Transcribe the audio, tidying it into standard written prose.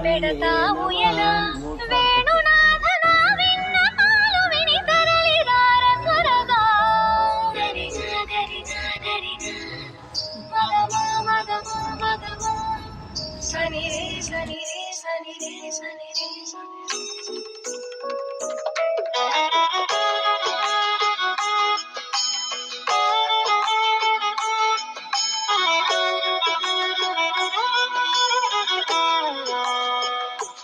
పెడతావు ఎలా వేణునాథన విన్న పాలు విని తరలిరార త్వరగా సని రే సని రే సని రే సని రే సని